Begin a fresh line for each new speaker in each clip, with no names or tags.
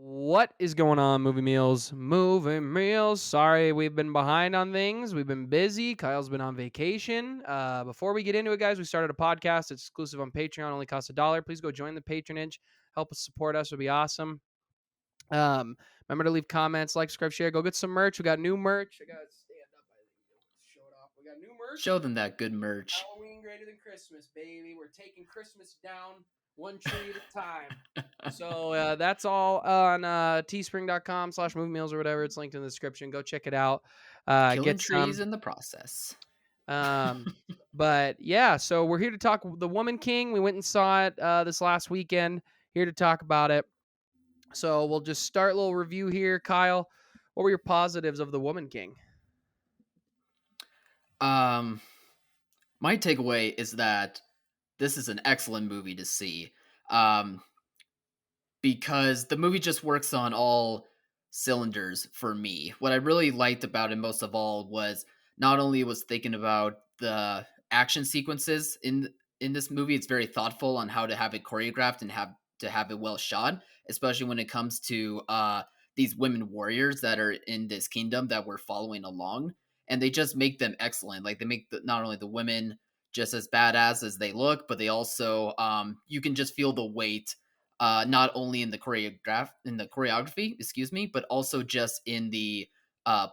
What is going on, Movie Meals? Movie Meals. Sorry, we've been behind on things. We've been busy. Kyle's been on vacation. Before we get into it, guys, we started a podcast. It's exclusive on Patreon. Only costs $1. Please go join the patronage. Help us support us. It'll be awesome. Remember to leave comments, like, subscribe, share. Go get some merch. We got new merch. I got to stand up. I think show it off. We got new merch.
Show them that good merch.
Halloween greater than Christmas, baby. We're taking Christmas down one tree at a time. So that's all on teespring.com/movie meals or whatever. It's linked in the description. Go check it out.
Killing
Get
trees
some.
in the process.
But yeah, so we're here to talk The Woman King. We went and saw it this last weekend. Here to talk about it. So we'll just start a little review here. Kyle, what were your positives of The Woman King?
My takeaway is that this is an excellent movie to see. Because the movie just works on all cylinders for me. What I really liked about it most of all was not only was thinking about the action sequences in this movie, it's very thoughtful on how to have it choreographed and have it well shot, especially when it comes to these women warriors that are in this kingdom that we're following along, and they just make them excellent. Like they make not only the women just as badass as they look, but they also you can just feel the weight not only in the choreography, excuse me, but also just in the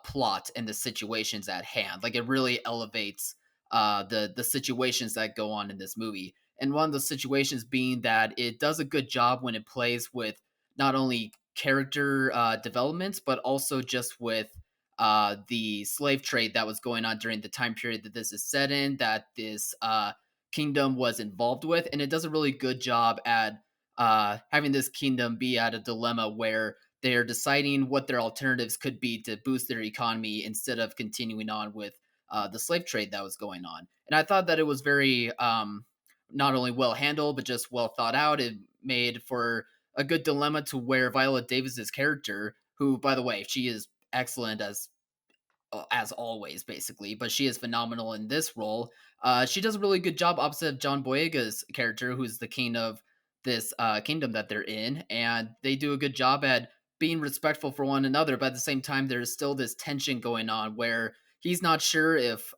plot and the situations at hand. Like it really elevates the situations that go on in this movie. And one of the situations being that it does a good job when it plays with not only character developments, but also just with the slave trade that was going on during the time period that this is set in, that this kingdom was involved with. And it does a really good job at having this kingdom be at a dilemma where they're deciding what their alternatives could be to boost their economy instead of continuing on with the slave trade that was going on. And I thought that it was very not only well handled, but just well thought out. It made for a good dilemma to where Viola Davis's character, who, by the way, she is excellent as always, basically, but she is phenomenal in this role. She does a really good job opposite of John Boyega's character, who's the king of this kingdom that they're in, and they do a good job at being respectful for one another. But at the same time, there's still this tension going on where he's not sure if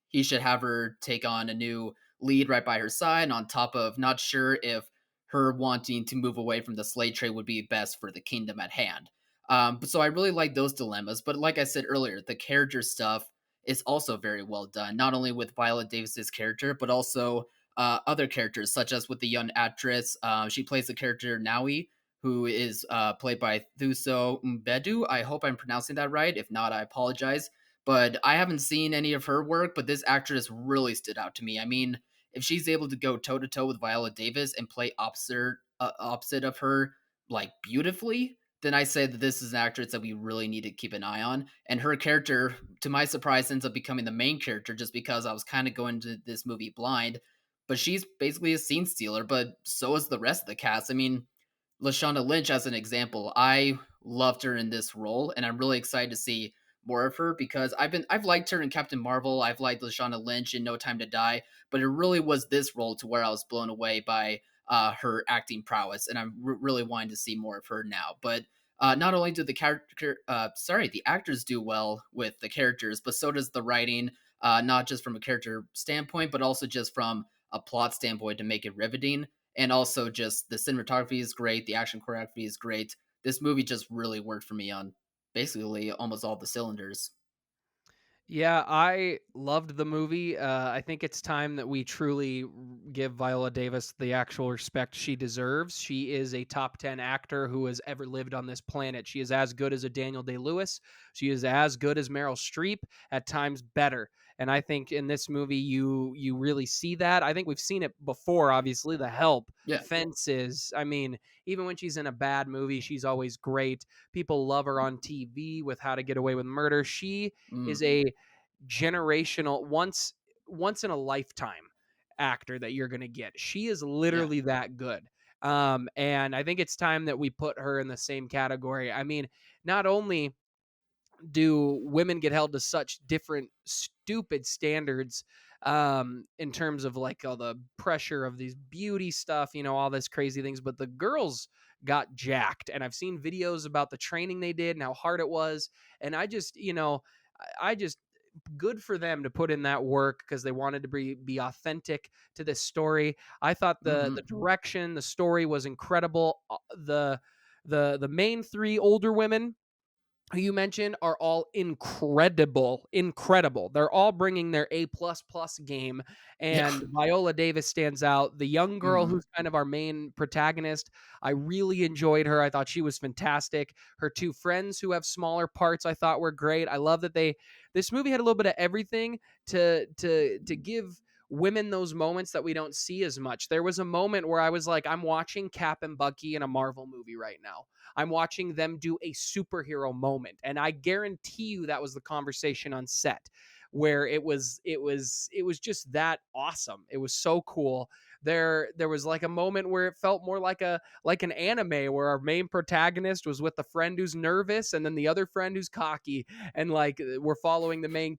he should have her take on a new lead right by her side, and on top of not sure if her wanting to move away from the slave trade would be best for the kingdom at hand. But so I really like those dilemmas. But like I said earlier, the character stuff is also very well done, not only with Viola Davis's character, but also other characters, such as with the young actress. She plays the character Naui, who is played by Thuso Mbedu. I hope I'm pronouncing that right. If not, I apologize. But I haven't seen any of her work, but this actress really stood out to me. I mean, if she's able to go toe to toe with Viola Davis and play opposite of her like beautifully, then I say that this is an actress that we really need to keep an eye on. And her character, to my surprise, ends up becoming the main character just because I was kind of going to this movie blind. But she's basically a scene stealer, but so is the rest of the cast. I mean, Lashana Lynch, as an example, I loved her in this role, and I'm really excited to see more of her because I've liked her in Captain Marvel. I've liked Lashana Lynch in No Time to Die, but it really was this role to where I was blown away by her acting prowess, and I'm really wanting to see more of her now. But not only do the actors do well with the characters, but so does the writing. Not just from a character standpoint, but also just from a plot standpoint to make it riveting. And also, just the cinematography is great, the action choreography is great. This movie just really worked for me on basically almost all the cylinders.
Yeah, I loved the movie. I think it's time that we truly give Viola Davis the actual respect she deserves. She is a top 10 actor who has ever lived on this planet. She is as good as a Daniel Day-Lewis. She is as good as Meryl Streep, at times better. And I think in this movie, you really see that. I think we've seen it before, obviously, The Help,
Yeah.
Fences. I mean, even when she's in a bad movie, she's always great. People love her on TV with How to Get Away with Murder. She
Mm,
is a generational once in a lifetime actor that you're going to get. She is
yeah.
literally that good. And I think it's time that we put her in the same category. I mean, not only do women get held to such different stupid standards in terms of like all the pressure of these beauty stuff, all this crazy things, but the girls got jacked. And I've seen videos about the training they did and how hard it was. And I just, I just good for them to put in that work because they wanted to be authentic to this story. I thought the
Mhm.
direction, the story was incredible. The main three older women who you mentioned are all incredible. They're all bringing their A++ game,
Yeah.
and Viola Davis stands out. The young girl
Mhm.
who's kind of our main protagonist, I really enjoyed her. I thought she was fantastic. Her two friends who have smaller parts, I thought were great. I love that this movie had a little bit of everything to give women those moments that we don't see as much. There was a moment where I was like, I'm watching Cap and Bucky in a Marvel movie right now. I'm watching them do a superhero moment. And I guarantee you that was the conversation on set where it was just that awesome. It was so cool. There was like a moment where it felt more like an anime where our main protagonist was with the friend who's nervous and then the other friend who's cocky and like we're following the main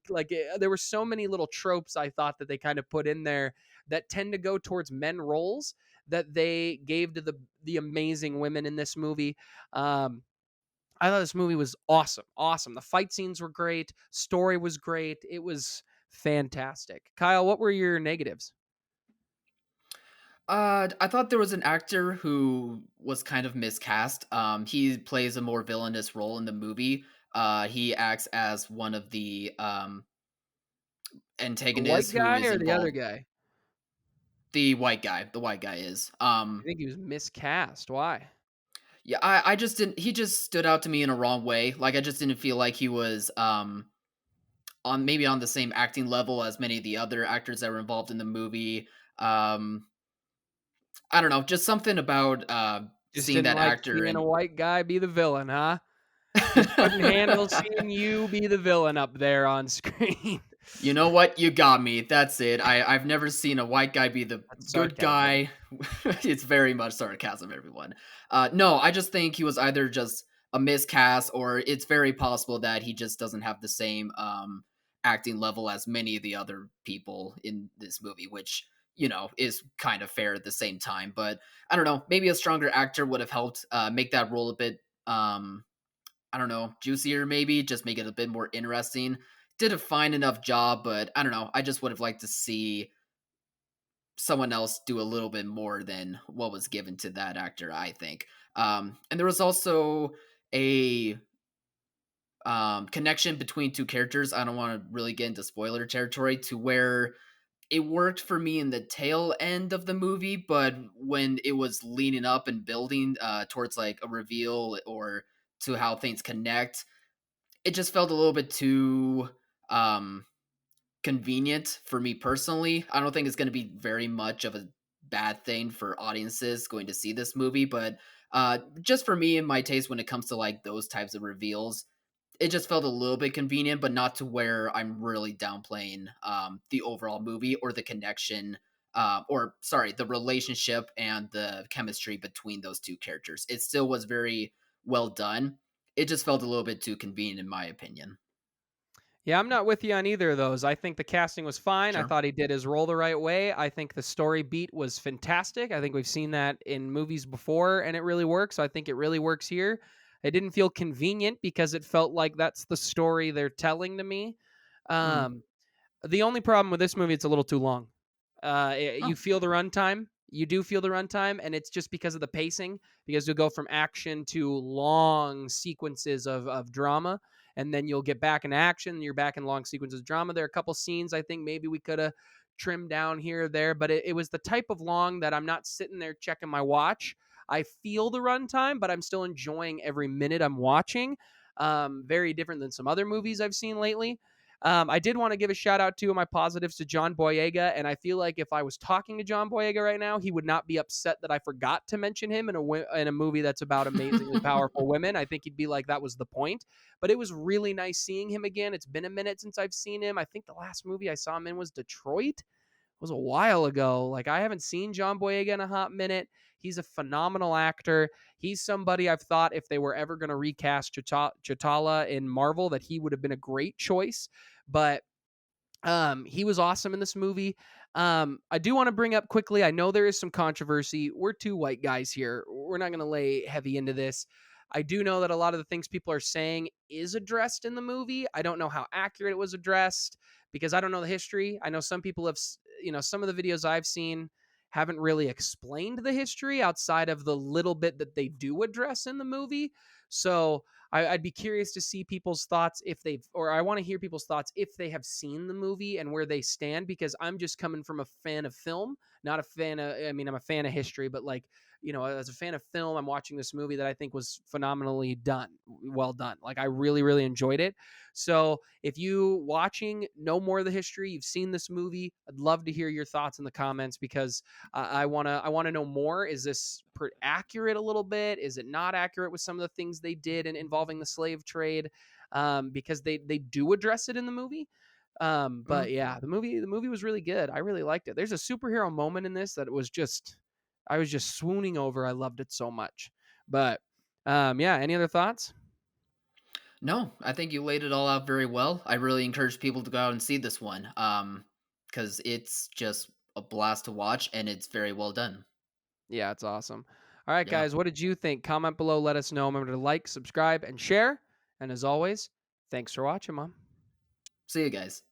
there were so many little tropes I thought that they kind of put in there that tend to go towards men roles that they gave to the amazing women in this movie. um, I thought this movie was awesome. Awesome. The fight scenes were great. Story was great. It was fantastic. Kyle, what were your negatives?
I thought there was an actor who was kind of miscast. He plays a more villainous role in the movie. He acts as one of the
The white
antagonists who
guy
is
or the other
involved.
guy?
The white guy is.
I think he was miscast. Why?
Yeah, I just didn't. He just stood out to me in a wrong way. Like I just didn't feel like he was on maybe on the same acting level as many of the other actors that were involved in the movie. Um, I don't know, just something about
Just
seeing
didn't
that
like
actor
seeing a
and
white guy be the villain, huh? Just couldn't handle seeing you be the villain up there on screen.
You know what? You got me. That's it. I've never seen a white guy be the
That's
good
sarcasm.
guy. It's very much sarcasm, everyone. No, I just think he was either just a miscast, or it's very possible that he just doesn't have the same acting level as many of the other people in this movie, which is kind of fair at the same time. But I don't know. Maybe a stronger actor would have helped make that role a bit I don't know, juicier maybe, just make it a bit more interesting. Did a fine enough job, but I don't know. I just would have liked to see someone else do a little bit more than what was given to that actor, I think. And there was also a connection between two characters. I don't want to really get into spoiler territory to where it worked for me in the tail end of the movie, but when it was leaning up and building towards like a reveal or to how things connect, it just felt a little bit too um convenient for me personally. I don't think it's going to be very much of a bad thing for audiences going to see this movie, but just for me and my taste when it comes to like those types of reveals, it just felt a little bit convenient, but not to where I'm really downplaying the overall movie or the connection, or sorry, the relationship and the chemistry between those two characters. It still was very well done. It just felt a little bit too convenient, in my opinion.
Yeah, I'm not with you on either of those. I think the casting was fine. I
Sure.
thought he did his role the right way. I think the story beat was fantastic. I think we've seen that in movies before and it really works. I think it really works here. It didn't feel convenient because it felt like that's the story they're telling to me.
Mm.
Um, the only problem with this movie, it's a little too long. You
Oh.
feel the runtime. You do feel the runtime, and it's just because of the pacing. Because you'll go from action to long sequences of drama, and then you'll get back in action. You're back in long sequences of drama. There are a couple scenes I think maybe we could have trimmed down here or there, but it was the type of long that I'm not sitting there checking my watch. I feel the runtime, but I'm still enjoying every minute I'm watching. Very different than some other movies I've seen lately. I did want to give a shout out to my positives to John Boyega, and I feel like if I was talking to John Boyega right now, he would not be upset that I forgot to mention him in a movie that's about amazingly powerful women. I think he'd be like, that was the point. But it was really nice seeing him again. It's been a minute since I've seen him. I think the last movie I saw him in was Detroit. It was a while ago. Like I haven't seen John Boyega in a hot minute. He's a phenomenal actor. He's somebody I've thought if they were ever going to recast Chitala in Marvel, that he would have been a great choice. But he was awesome in this movie. I do want to bring up quickly. I know there is some controversy. We're two white guys here. we're not going to lay heavy into this. I do know that a lot of the things people are saying is addressed in the movie. I don't know how accurate it was addressed because I don't know the history. I know some people have, some of the videos I've seen haven't really explained the history outside of the little bit that they do address in the movie. So I'd be curious to see people's thoughts if they've, or I want to hear people's thoughts if they have seen the movie and where they stand, because I'm just coming from a fan of film, not a fan of, I mean, I'm a fan of history, but like, as a fan of film, I'm watching this movie that I think was phenomenally done, well done. Like I really, really enjoyed it. So if you watching know more of the history, you've seen this movie, I'd love to hear your thoughts in the comments because I wanna know more. Is this accurate a little bit? Is it not accurate with some of the things they did in involving the slave trade? Because they do address it in the movie. But
Mhm.
yeah, the movie was really good. I really liked it. There's a superhero moment in this that it was just I was just swooning over. I loved it so much. But yeah, any other thoughts?
No, I think you laid it all out very well. I really encourage people to go out and see this one, because it's just a blast to watch and it's very well done.
Yeah, it's awesome. All right,
Yeah.
guys, what did you think? Comment below, let us know. Remember to like, subscribe, and share. And as always, thanks for watching, Mom.
See you guys.